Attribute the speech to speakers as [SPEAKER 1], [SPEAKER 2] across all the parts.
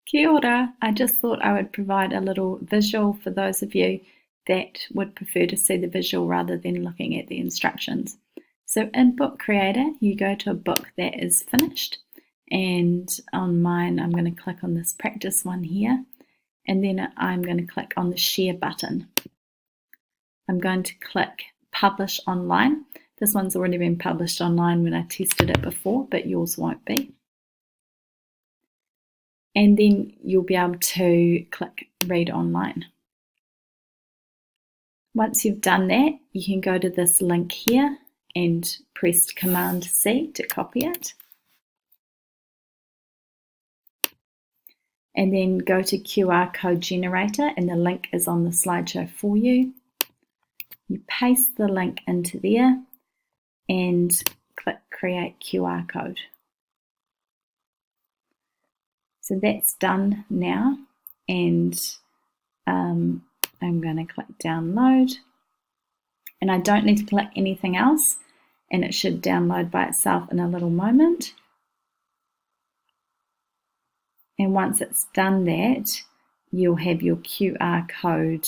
[SPEAKER 1] Kia ora. I just thought I would provide a little visual for those of you that would prefer to see the visual rather than looking at the instructions. So in Book Creator, you go to a book that is finished, and on mine I'm going to click on this practice one here, and then I'm going to click on the share button. I'm going to click publish online. This one's already been published online when I tested it before, but yours won't be. And then you'll be able to click read online. Once you've done that, you can go to this link here and press Command C to copy it. And then go to QR code generator, and the link is on the slideshow for you. You paste the link into there and click create QR code. So that's done now, and I'm going to click download, and I don't need to click anything else, and it should download by itself in a little moment. And once it's done that, you'll have your QR code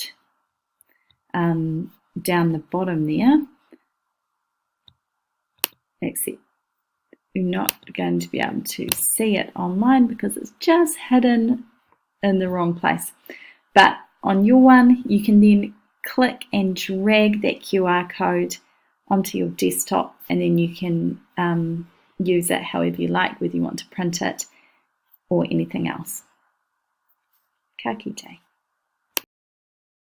[SPEAKER 1] down the bottom there, except you're not going to be able to see it online because it's just hidden in the wrong place. But on your one, you can then click and drag that QR code onto your desktop, and then you can use it however you like, whether you want to print it or anything else. Ka kite.